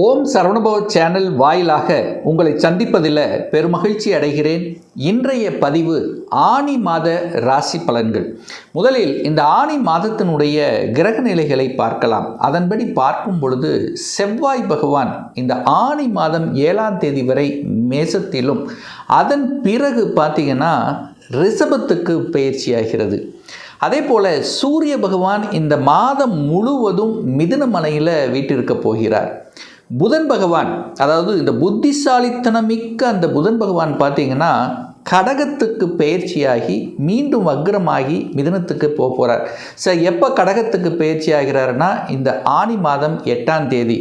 ஓம் Saravanabhava channel வாயிலாக உங்களை சந்திப்பதில் பெருமகிழ்ச்சி அடைகிறேன். இன்றைய பதிவு ஆனி மாத ராசி பலன்கள். முதலில் இந்த ஆனி மாதத்தினுடைய கிரக நிலைகளை பார்க்கலாம். அதன்படி பார்க்கும் பொழுது செவ்வாய் பகவான் இந்த ஆனி மாதம் 7ஆம் தேதி வரை மேசத்திலும், அதன் பிறகு பார்த்தீங்கன்னா ரிஷபத்துக்கு பயிற்சியாகிறது. அதே போல் சூரிய பகவான் இந்த மாதம் முழுவதும் மிதுன மலையில் வீட்டிருக்க போகிறார். புதன் பகவான், அதாவது இந்த புத்திசாலித்தனமிக்க அந்த புதன் பகவான் பார்த்தீங்கன்னா கடகத்துக்கு பயிற்சியாகி மீண்டும் வக்ரமாகி மிதுனத்துக்கு போகிறார். எப்போ கடகத்துக்கு பயிற்சி ஆகிறாருன்னா இந்த ஆனி மாதம் 8ஆம் தேதி.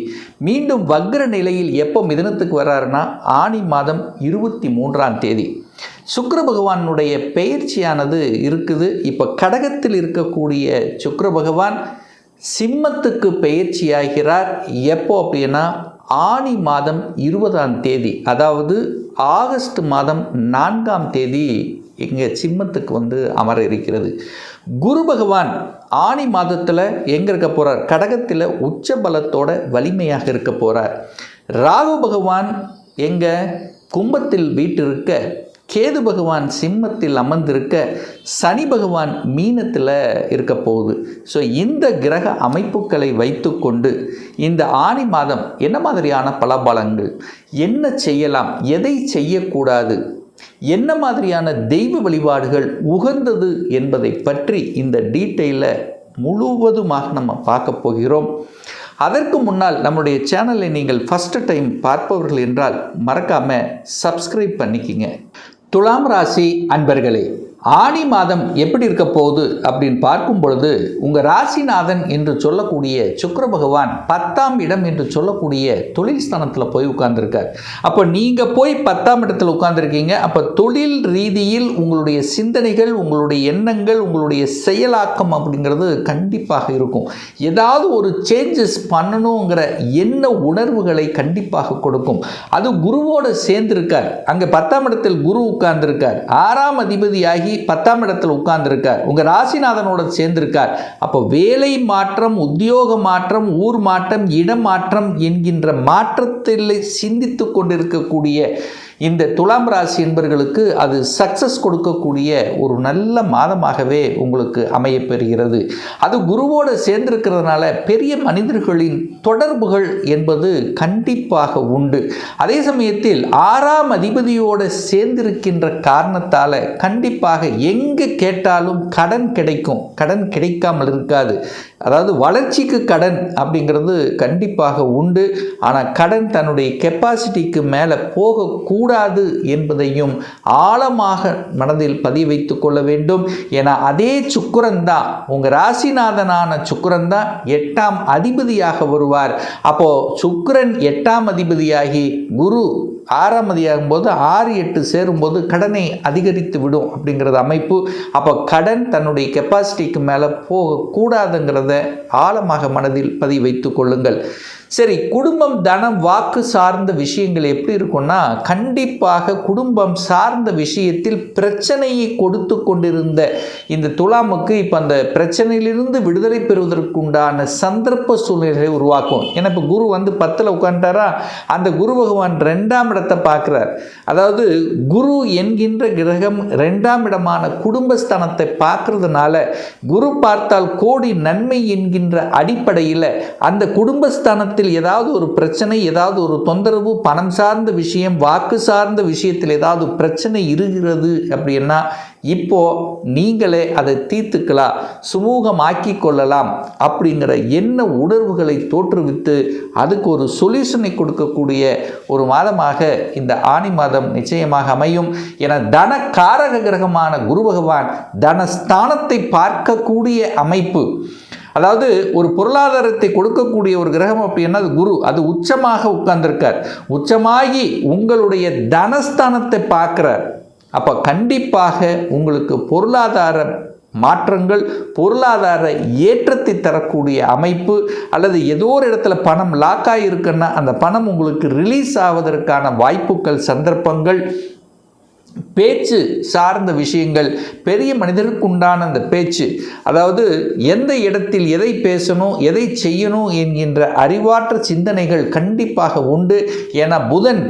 மீண்டும் வக்ர நிலையில் எப்போ மிதுனத்துக்கு வர்றாருன்னா ஆனி மாதம் 23ஆம் தேதி. சுக்கிர பகவானுடைய பெயர்ச்சியானது இருக்குது. இப்போ கடகத்தில் இருக்கக்கூடிய சுக்கிர பகவான் சிம்மத்துக்கு பெயர்ச்சியாகிறார். எப்போ அப்படின்னா ஆனி மாதம் 20ஆம் தேதி, அதாவது ஆகஸ்ட் மாதம் 4ஆம் தேதி இங்கே சிம்மத்துக்கு அமர இருக்கிறது. குரு பகவான் ஆனி மாதத்தில் எங்கே இருக்க போகிறார்? கடகத்தில் உச்ச பலத்தோட வலிமையாக இருக்க போகிறார். ராகு பகவான் எங்கே? கும்பத்தில் வீட்டிருக்க, கேது பகவான் சிம்மத்தில் அமர்ந்திருக்க, சனி பகவான் மீனத்தில் இருக்க போகுது. இந்த கிரக அமைப்புகளை வைத்துக்கொண்டு இந்த ஆனி மாதம் என்ன மாதிரியான பலபலங்கள், என்ன செய்யலாம், எதை செய்யக்கூடாது, என்ன மாதிரியான தெய்வ வழிபாடுகள் உகந்தது என்பதை பற்றி இந்த டீட்டெயிலை முழுவதுமாக நம்ம பார்க்க போகிறோம். அதற்கு முன்னால் நம்முடைய சேனலை நீங்கள் ஃபஸ்ட்டு டைம் பார்ப்பவர்கள் என்றால் மறக்காமல் சப்ஸ்கிரைப் பண்ணிக்கிங்க. துலாம் ராசி அன்பர்களே, ஆனி மாதம் எப்படி இருக்க போகுது அப்படின்னு பார்க்கும் பொழுது உங்கள் ராசிநாதன் என்று சொல்லக்கூடிய சுக்கிர பகவான் 10ஆம் இடம் என்று சொல்லக்கூடிய தொழில் ஸ்தானத்தில் போய் உட்கார்ந்துருக்கார். அப்போ நீங்கள் போய் 10ஆம் இடத்துல உட்கார்ந்துருக்கீங்க. அப்போ தொழில் ரீதியில் உங்களுடைய சிந்தனைகள், உங்களுடைய எண்ணங்கள், உங்களுடைய செயலாக்கம் அப்படிங்கிறது கண்டிப்பாக இருக்கும். ஏதாவது ஒரு சேஞ்சஸ் பண்ணணுங்கிற எண்ண உணர்வுகளை கண்டிப்பாக கொடுக்கும். அது குருவோடு சேர்ந்திருக்கார். அங்கே 10ஆம் இடத்தில் குரு உட்கார்ந்துருக்கார். 6ஆம் அதிபதியாகி 10ஆம் இடத்தில் உட்கார்ந்திருக்கார். உங்க ராசிநாதனோட சேர்ந்திருக்கார். அப்போ வேலை மாற்றம், உத்தியோக மாற்றம், ஊர் மாற்றம், இடம் மாற்றம் என்கின்ற மாற்றத்தில் சிந்தித்து கொண்டிருக்கக்கூடிய இந்த துலாம் ராசி என்பவர்களுக்கு அது சக்சஸ் கொடுக்கக்கூடிய ஒரு நல்ல மாதமாகவே உங்களுக்கு அமையப்பெறுகிறது. அது குருவோடு சேர்ந்திருக்கிறதுனால பெரிய மனிதர்களின் தொடர்புகள் என்பது கண்டிப்பாக உண்டு. அதே சமயத்தில் 6ஆம் அதிபதியோடு சேர்ந்திருக்கின்ற காரணத்தால் கண்டிப்பாக எங்கே கேட்டாலும் கடன் கிடைக்கும். கடன் கிடைக்காமல் இருக்காது. அதாவது வளர்ச்சிக்கு கடன் அப்படிங்கிறது கண்டிப்பாக உண்டு. ஆனால் கடன் தன்னுடைய கெப்பாசிட்டிக்கு மேலே போகக்கூடாது என்பதையும் ஆழமாக மனதில் பதிய வைத்து கொள்ள வேண்டும். ஏன்னா அதே சுக்கிரன் தான், உங்கள் ராசிநாதனான சுக்கிரன் தான் 8ஆம் அதிபதியாக வருவார். அப்போது சுக்கிரன் 8ஆம் அதிபதியாகி குரு 6ஆம் அதிபதியாகும் போது 6, 8 சேரும்போது கடனை அதிகரித்து விடும் அப்படிங்கிறது அமைப்பு. அப்போ கடன் தன்னுடைய கெப்பாசிட்டிக்கு மேலே போகக்கூடாதுங்கிறத ஆழமாக மனதில் பதிவு வைத்து கொள்ளுங்கள். சரி, குடும்பம், தனம், வாக்கு சார்ந்த விஷயங்கள் எப்படி இருக்கும்னா, கண்டிப்பாக குடும்பம் சார்ந்த விஷயத்தில் பிரச்சனையை கொடுத்து கொண்டிருந்த இந்த துலாமுக்கு இப்போ அந்த பிரச்சனையிலிருந்து விடுதலை பெறுவதற்குண்டான சந்தர்ப்ப சூழ்நிலைகளை உருவாக்கும். ஏன்னா இப்போ குரு 10ல் உட்காந்துட்டாரா, அந்த குரு பகவான் 2ஆம் இடத்தை பார்க்குறார். அதாவது குரு என்கின்ற கிரகம் 2ஆம் இடமான குடும்பஸ்தானத்தை பார்க்கறதுனால குரு பார்த்தால் கோடி நன்மை என்கின்ற அடிப்படையில் அந்த குடும்பஸ்தானத்தில் ஏதாவது ஒரு பிரச்சனை, ஏதாவது ஒரு தொந்தரவு, பணம் சார்ந்த விஷயம், வாக்கு சார்ந்த விஷயத்தில் ஏதாவது பிரச்சனை இருக்கிறது அப்படின்னா இப்போ நீங்களே அதை தீர்த்துக்கலாம், சுமூகமாக்கி கொள்ளலாம் அப்படிங்கிற எண்ண உணர்வுகளை தோற்றுவித்து அதுக்கு ஒரு சொல்யூஷனை கொடுக்கக்கூடிய ஒரு மாதமாக இந்த ஆனி மாதம் நிச்சயமாக அமையும். என தன காரக கிரகமான குரு பகவான் தனஸ்தானத்தை பார்க்கக்கூடிய அமைப்பு. அதாவது ஒரு பொருளாதாரத்தை கொடுக்கக்கூடிய ஒரு கிரகம் அப்படின்னா அது குரு. அது உச்சமாக உட்கார்ந்திருக்கார். உச்சமாகி உங்களுடைய தனஸ்தானத்தை பார்க்கிறார். அப்போ கண்டிப்பாக உங்களுக்கு பொருளாதார மாற்றங்கள், பொருளாதார ஏற்றத்தை தரக்கூடிய அமைப்பு, அல்லது ஏதோ ஒரு இடத்துல பணம் லாக்காக இருக்குன்னா அந்த பணம் உங்களுக்கு ரிலீஸ் ஆவதற்கான வாய்ப்புகள், சந்தர்ப்பங்கள் பேச்சு சார்ந்த விஷயங்கள், பெரிய மனிதருக்கு உண்டான அந்த பேச்சு, அதாவது எந்த இடத்தில் எதை பேசணும் எதை செய்யணும் என்கின்ற அறிவாற்ற சிந்தனைகள் கண்டிப்பாக உண்டு. ஏன்னா புதன்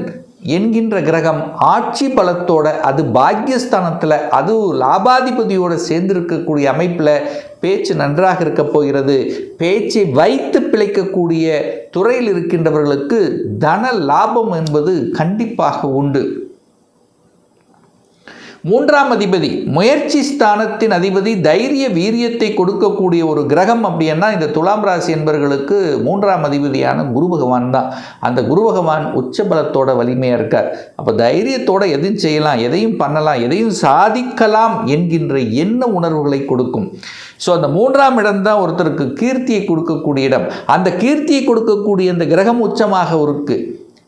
என்கின்ற கிரகம் ஆட்சி பலத்தோட, அது பாக்கியஸ்தானத்தில், அது லாபாதிபதியோடு சேர்ந்திருக்கக்கூடிய அமைப்பில் பேச்சு நன்றாக இருக்க போகிறது. பேச்சை வைத்து பிழைக்கக்கூடிய துறையில் இருக்கின்றவர்களுக்கு தன லாபம் என்பது கண்டிப்பாக உண்டு. 3ஆம் அதிபதி முயற்சி ஸ்தானத்தின் அதிபதி, தைரிய வீரியத்தை கொடுக்கக்கூடிய ஒரு கிரகம் அப்படின்னா இந்த துலாம் ராசி என்பவர்களுக்கு 3ஆம் அதிபதியான குரு பகவான் தான். அந்த குரு பகவான் உச்ச பலத்தோட வலிமையாக இருக்கார். அப்போ தைரியத்தோட எதையும் செய்யலாம், எதையும் பண்ணலாம், எதையும் சாதிக்கலாம் என்கின்ற எண்ண உணர்வுகளை கொடுக்கும். ஸோ அந்த 3ஆம் இடம் தான் ஒருத்தருக்கு கீர்த்தியை கொடுக்கக்கூடிய இடம். அந்த கீர்த்தியை கொடுக்கக்கூடிய அந்த கிரகம் உச்சமாக இருக்கு.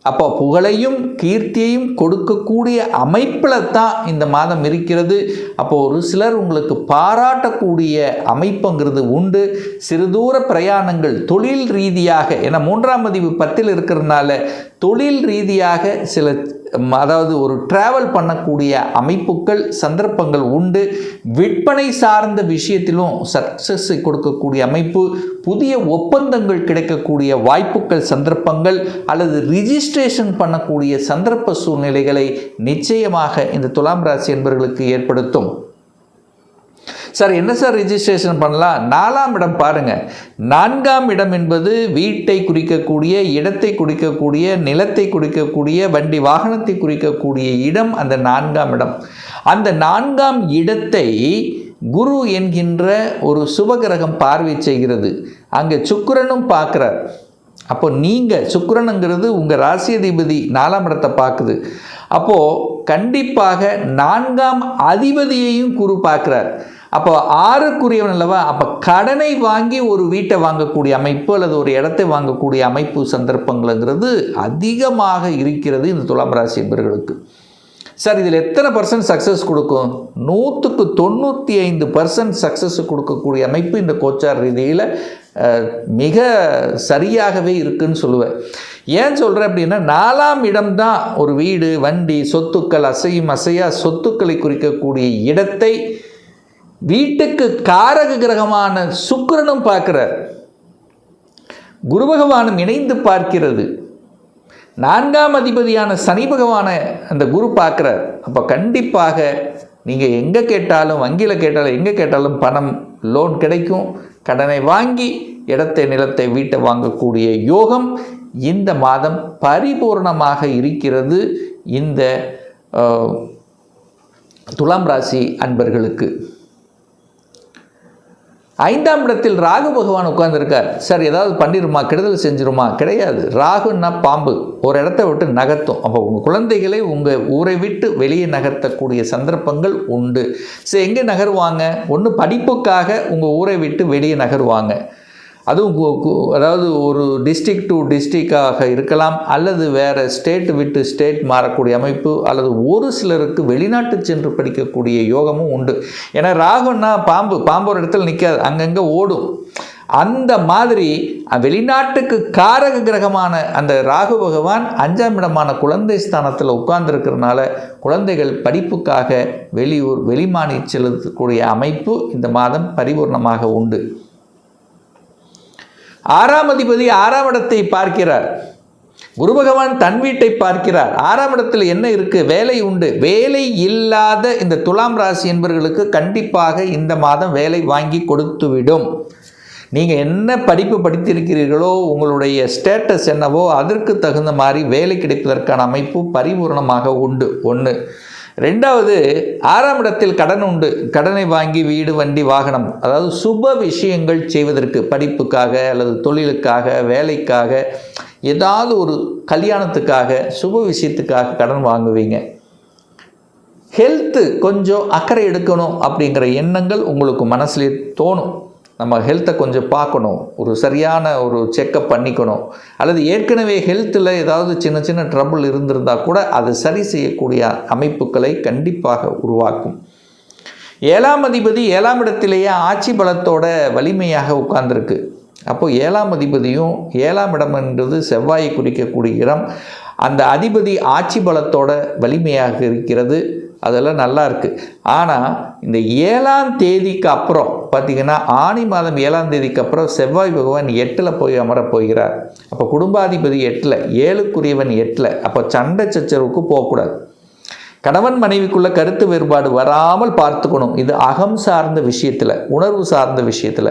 அப்போ புகழையும் கீர்த்தியையும் கொடுக்கக்கூடிய அமைப்பில் தான் இந்த மாதம் இருக்கிறது. அப்போ ஒரு சிலர் உங்களுக்கு பாராட்டக்கூடிய அமைப்புங்கிறது உண்டு. சிறுதூர பிரயாணங்கள் தொழில் ரீதியாக, ஏன்னா 3ஆம் அதிபதி 10ல் இருக்கிறதுனால தொழில் ரீதியாக சில, அதாவது ஒரு டிராவல் பண்ணக்கூடிய அமைப்புகள் சந்தர்ப்பங்கள் உண்டு. விற்பனை சார்ந்த விஷயத்திலும் சக்சஸை கொடுக்கக்கூடிய அமைப்பு, புதிய ஒப்பந்தங்கள் கிடைக்கக்கூடிய வாய்ப்புகள் சந்தர்ப்பங்கள், அல்லது ரிஜிஸ்ட்ரேஷன் பண்ணக்கூடிய சந்தர்ப்ப சூழ்நிலைகளை நிச்சயமாக இந்த துலாம் ராசி என்பவர்களுக்கு ஏற்படுத்தும். சார் என்ன சார் ரிஜிஸ்ட்ரேஷன் பண்ணலாம்? 4ஆம் இடம் பாருங்கள். 4ஆம் இடம் என்பது வீட்டை குறிக்கக்கூடிய, இடத்தை குறிக்கக்கூடிய, நிலத்தை குறிக்கக்கூடிய, வண்டி வாகனத்தை குறிக்கக்கூடிய இடம் அந்த 4ஆம் இடம். அந்த 4ஆம் இடத்தை குரு என்கின்ற ஒரு சுபகிரகம் பார்வை செய்கிறது. அங்கே சுக்கிரனும் பார்க்குறார். அப்போ நீங்கள் சுக்கிரனுங்கிறது உங்கள் ராசி அதிபதி 4ஆம் இடத்தை பார்க்குது. அப்போது கண்டிப்பாக 4ஆம் அதிபதியையும் குரு பார்க்குறார். அப்போ 6க்குரியவன் அல்லவா? அப்போ கடனை வாங்கி ஒரு வீட்டை வாங்கக்கூடிய அமைப்பு அல்லது ஒரு இடத்தை வாங்கக்கூடிய அமைப்பு சந்தர்ப்பங்கள்ங்கிறது அதிகமாக இருக்கிறது இந்த துலாம் ராசி என்பவர்களுக்கு. சார் இதில் எத்தனை % சக்ஸஸ் கொடுக்கும்? 100க்கு 95% சக்ஸஸ் கொடுக்கக்கூடிய அமைப்பு இந்த கோச்சார் ரீதியில் மிக சரியாகவே இருக்குன்னு சொல்லுவேன். ஏன் சொல்கிறேன் அப்படின்னா 4ஆம் இடம்தான் ஒரு வீடு, வண்டி, சொத்துக்கள், அசையும் அசையா சொத்துக்களை குறிக்கக்கூடிய இடத்தை வீட்டுக்கு காரக கிரகமான சுக்கிரனும் பார்க்கிறார், குரு பகவானும் இணைந்து பார்க்கிறது, 4ஆம் அதிபதியான சனி பகவான அந்த குரு பார்க்கிறார். அப்போ கண்டிப்பாக நீங்கள் எங்கே கேட்டாலும், வங்கியில் கேட்டாலும், எங்கே கேட்டாலும் பணம், லோன் கிடைக்கும். கடனை வாங்கி இடத்தை, நிலத்தை, வீட்டை வாங்கக்கூடிய யோகம் இந்த மாதம் பரிபூர்ணமாக இருக்கிறது இந்த துலாம் ராசி அன்பர்களுக்கு. 5ஆம் இடத்தில் ராகு பகவான் உட்கார்ந்துருக்கார். சார் ஏதாவது பண்ணிடுமா, கெடுதல் செஞ்சிருமா? கிடையாது. ராகுன்னா பாம்பு, ஒரு இடத்த விட்டு நகர்த்தும். அப்போ உங்கள் குழந்தைகளை உங்கள் ஊரை விட்டு வெளியே நகர்த்தக்கூடிய சந்தர்ப்பங்கள் உண்டு. சரி, எங்கே நகருவாங்க? ஒன்று படிப்புக்காக உங்கள் ஊரை விட்டு வெளியே நகருவாங்க. அதுவும் அதாவது ஒரு டிஸ்ட்ரிக்ட் டு டிஸ்ட்ரிக்டாக இருக்கலாம், அல்லது வேறு ஸ்டேட் விட்டு ஸ்டேட் மாறக்கூடிய அமைப்பு, அல்லது ஒரு சிலருக்கு வெளிநாட்டு சென்று படிக்கக்கூடிய யோகமும் உண்டு. ஏன்னா ராகுன்னா பாம்பு, பாம்பு ஒரு இடத்துல நிற்காது, அங்கங்கே ஓடும். அந்த மாதிரி வெளிநாட்டுக்கு காரக கிரகமான அந்த ராகு பகவான் 5ஆம் இடமான குழந்தை ஸ்தானத்தில் உட்கார்ந்துருக்கிறதுனால குழந்தைகள் படிப்புக்காக வெளியூர், வெளிமாநிலம் செல்லக்கூடிய அமைப்பு இந்த மாதம் பரிபூர்ணமாக உண்டு. 6ஆம் அதிபதி 6ஆம் இடத்தை பார்க்கிறார். குரு பகவான் தன் வீட்டை பார்க்கிறார். 6ஆம் இடத்தில் என்ன இருக்குது? வேலை உண்டு. வேலை இல்லாத இந்த துலாம் ராசி என்பவர்களுக்கு கண்டிப்பாக இந்த மாதம் வேலை வாங்கி கொடுத்துவிடும். நீங்கள் என்ன படிப்பு படித்திருக்கிறீர்களோ, உங்களுடைய ஸ்டேட்டஸ் என்னவோ அதற்கு தகுந்த மாதிரி வேலை கிடைப்பதற்கான அமைப்பு பரிபூர்ணமாக உண்டு. 1. 2வது 6ஆம் இடத்தில் கடன் உண்டு. கடனை வாங்கி வீடு, வண்டி, வாகனம், அதாவது சுப விஷயங்கள் செய்வதற்கு, படிப்புக்காக அல்லது தொழிலுக்காக, வேலைக்காக, ஏதாவது ஒரு கல்யாணத்துக்காக, சுப விஷயத்துக்காக கடன் வாங்குவீங்க. ஹெல்த்து கொஞ்சம் அக்கறை எடுக்கணும் அப்படிங்கிற எண்ணங்கள் உங்களுக்கு மனசுலேயே தோணும். நம்ம ஹெல்த்தை கொஞ்சம் பார்க்கணும், ஒரு சரியான ஒரு செக்கப் பண்ணிக்கணும், அல்லது ஏற்கனவே ஹெல்த்தில் ஏதாவது சின்ன சின்ன ட்ரபிள் இருந்திருந்தால் கூட அது சரி செய்யக்கூடிய அமைப்புகளை கண்டிப்பாக உருவாக்கும். 7ஆம் அதிபதி 7ஆம் இடத்திலேயே ஆட்சி பலத்தோட வலிமையாக உட்கார்ந்துருக்கு. அப்போ 7ஆம் அதிபதியும், 7ஆம் இடம் என்றது செவ்வாயை குறிக்கக்கூடிய இடம், அந்த அதிபதி ஆட்சி பலத்தோட வலிமையாக இருக்கிறது. அதெல்லாம் நல்லா இருக்குது. ஆனால் இந்த 7ஆம் தேதிக்கு அப்புறம் பார்த்திங்கன்னா ஆனி மாதம் 7ஆம் தேதிக்கு அப்புறம் செவ்வாய் பகவான் 8ல் போய் அமரப் போகிறார். அப்போ குடும்பாதிபதி 8ல், 7க்குரியவன் 8ல். அப்போ சண்டை சச்சரவுக்கு போகக்கூடாது. கணவன் மனைவிக்குள்ள கருத்து வேறுபாடு வராமல் பார்த்துக்கணும். இது அகம் சார்ந்த விஷயத்தில், உணர்வு சார்ந்த விஷயத்தில்.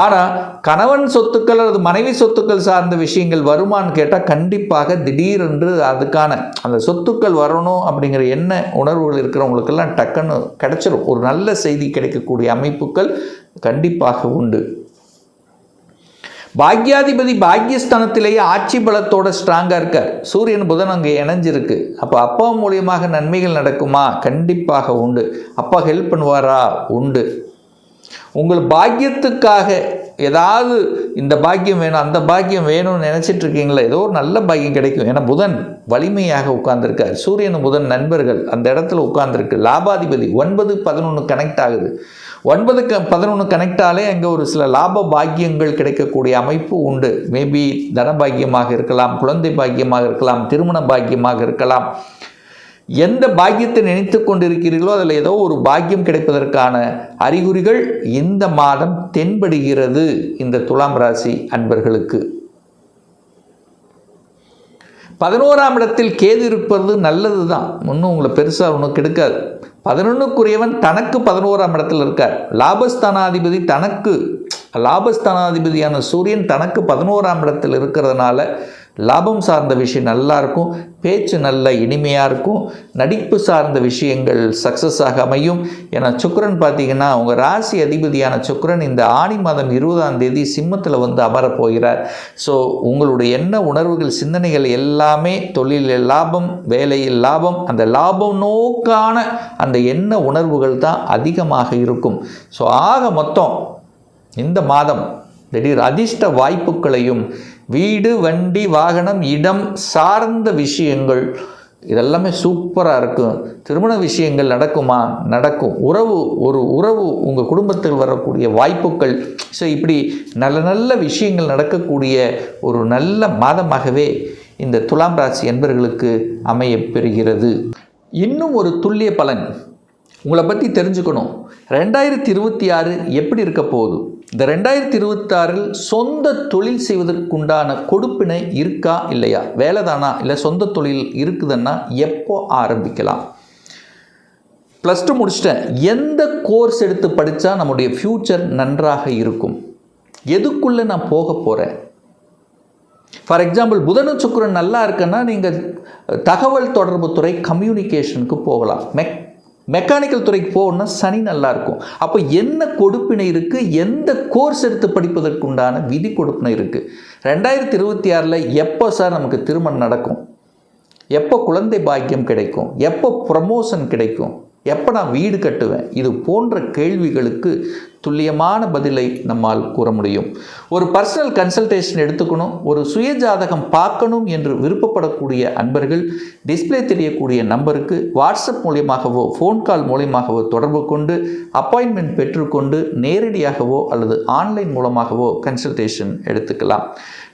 ஆனால் கணவன் சொத்துக்கள் அல்லது மனைவி சொத்துக்கள் சார்ந்த விஷயங்கள் வருமானு கேட்டால் கண்டிப்பாக திடீரென்று அதுக்கான அந்த சொத்துக்கள் வரணும் அப்படிங்கிற எண்ண உணர்வுகள் இருக்கிறவங்களுக்கெல்லாம் டக்குன்னு கிடைச்சிடும். ஒரு நல்ல செய்தி கிடைக்கக்கூடிய அமைப்புகள் கண்டிப்பாக உண்டு. பாக்யாதிபதி பாக்யஸ்தானத்திலேயே ஆட்சி பலத்தோட ஸ்ட்ராங்காக இருக்கார். சூரியன் புதன் அங்கே இணைஞ்சிருக்கு. அப்போ அப்பா மூலியமாக நன்மைகள் நடக்குமா? கண்டிப்பாக உண்டு. அப்பா ஹெல்ப் பண்ணுவாரா? உண்டு. உங்கள் பாக்கியத்துக்காக ஏதாவது இந்த பாக்கியம் வேணும் அந்த பாக்கியம் வேணும்னு நினச்சிட்டு இருக்கீங்களா? ஏதோ ஒரு நல்ல பாக்கியம் கிடைக்கும். ஏன்னா புதன் வலிமையாக உட்கார்ந்துருக்கார். சூரியன் புதன் நண்பர்கள் அந்த இடத்துல உட்கார்ந்துருக்கு. லாபாதிபதி 9-11 கனெக்ட் ஆகுது. 9-11 கனெக்டாலே அங்கே ஒரு சில லாப பாக்கியங்கள் கிடைக்கக்கூடிய அமைப்பு உண்டு. மேபி தன பாக்கியமாக இருக்கலாம், குழந்தை பாக்கியமாக இருக்கலாம், திருமண பாக்கியமாக இருக்கலாம். எந்த பாக்கியத்தை நினைத்து கொண்டிருக்கிறீர்களோ அதில் ஏதோ ஒரு பாக்கியம் கிடைப்பதற்கான அறிகுறிகள் இந்த மாதம் தென்படுகிறது இந்த துலாம் ராசி அன்பர்களுக்கு. 11ஆம் இடத்தில் கேது இருப்பது நல்லது தான். ஒன்றும் உங்களை பெருசாக ஒன்றும் கெடுக்காது. 11க்குரியவன் தனக்கு 11ஆம் இடத்தில் இருக்கார். லாபஸ்தானாதிபதியான சூரியன் தனக்கு 11ஆம் இடத்தில் இருக்கிறதுனால லாபம் சார்ந்த விஷயம் நல்லா இருக்கும். பேச்சு நல்ல இனிமையாக இருக்கும். நடிப்பு சார்ந்த விஷயங்கள் சக்ஸஸாக அமையும். ஏன்னா சுக்கிரன் பார்த்திங்கன்னா உங்கள் ராசி அதிபதியான சுக்கிரன் இந்த ஆனி மாதம் 20ஆம் தேதி சிம்மத்தில் வந்து அமரப் போகிறார். ஸோ உங்களுடைய எண்ண உணர்வுகள் சிந்தனைகள் எல்லாமே தொழிலில் லாபம், வேலையில் லாபம், அந்த லாபம் நோக்கான அந்த எண்ண உணர்வுகள் தான் அதிகமாக இருக்கும். ஸோ ஆக மொத்தம் இந்த மாதம் திடீர் அதிர்ஷ்ட வாய்ப்புகளையும் வீடு, வண்டி, வாகனம், இடம் சார்ந்த விஷயங்கள் இதெல்லாமே சூப்பராக இருக்கும். திருமண விஷயங்கள் நடக்குமா? நடக்கும். உறவு உங்கள் குடும்பத்தில் வரக்கூடிய வாய்ப்புகள். ஸோ இப்படி நல்ல நல்ல விஷயங்கள் நடக்கக்கூடிய ஒரு நல்ல மாதமாகவே இந்த துலாம் ராசி என்பர்களுக்கு அமையப்பெறுகிறது. இன்னும் ஒரு துல்லிய பலன் உங்களை பற்றி தெரிஞ்சுக்கணும். 2026 எப்படி இருக்க போகுது? இந்த 2026 சொந்த தொழில் செய்வதற்குண்டான கொடுப்பினை இருக்கா இல்லையா? வேலை தானா இல்லை சொந்த தொழில் இருக்குதுன்னா எப்போ ஆரம்பிக்கலாம்? +2 முடிச்சிட்டேன். எந்த கோர்ஸ் எடுத்து படித்தா நம்முடைய ஃப்யூச்சர் நன்றாக இருக்கும்? எதுக்குள்ளே நான் போக போகிறேன்? ஃபார் எக்ஸாம்பிள் புதனும் சுக்கிரன் நல்லா இருக்குன்னா நீங்கள் தகவல் தொடர்பு துறை கம்யூனிகேஷனுக்கு போகலாம். மெக்கானிக்கல் துறைக்கு போகணும்னா சனி நல்லா இருக்கும். அப்போ என்ன கொடுப்பினை இருக்குது? எந்த கோர்ஸ் எடுத்து படிப்பதற்குண்டான விதி கொடுப்பினை இருக்குது? 2026 எப்போ சார் நமக்கு திருமணம் நடக்கும்? எப்போ குழந்தை பாக்கியம் கிடைக்கும்? எப்போ ப்ரமோஷன் கிடைக்கும்? எப்போ நான் வீடு கட்டுவேன்? இது போன்ற கேள்விகளுக்கு துல்லியமான பதிலை நம்மால் கூற முடியும். ஒரு பர்சனல் கன்சல்டேஷன் எடுத்துக்கணும், ஒரு சுயஜாதகம் பார்க்கணும் என்று விருப்பப்படக்கூடிய அன்பர்கள் டிஸ்பிளே தெரியக்கூடிய நம்பருக்கு வாட்ஸ்அப் மூலியமாகவோ ஃபோன் கால் மூலியமாகவோ தொடர்பு கொண்டு அப்பாயின்மெண்ட் பெற்றுக்கொண்டு நேரடியாகவோ அல்லது ஆன்லைன் மூலமாகவோ கன்சல்டேஷன் எடுத்துக்கலாம்.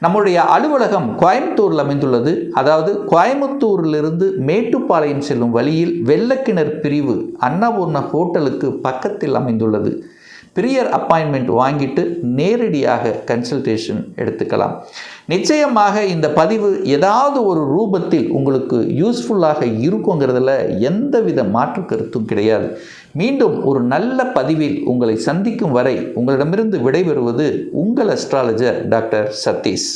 நம்முடைய அலுவலகம் கோயம்புத்தூரில் அமைந்துள்ளது. அதாவது கோயம்புத்தூரிலிருந்து மேட்டுப்பாளையம் செல்லும் வழியில் வெள்ளக்கிணர் பிரிவு அன்னபூர்ணா ஹோட்டலுக்கு பக்கத்தில் அமைந்துள்ளது. ப்ரியர் அப்பாயின்மெண்ட் வாங்கிட்டு நேரடியாக கன்சல்டேஷன் எடுத்துக்கலாம். நிச்சயமாக இந்த பதிவு ஏதாவது ஒரு ரூபத்தில் உங்களுக்கு யூஸ்ஃபுல்லாக இருக்குங்கிறதுல எந்தவித மாற்று கருத்தும் கிடையாது. மீண்டும் ஒரு நல்ல பதிவில் உங்களை சந்திக்கும் வரை உங்களிடமிருந்து விடைபெறுவது உங்கள் அஸ்ட்ராலஜர் டாக்டர் சதீஷ்.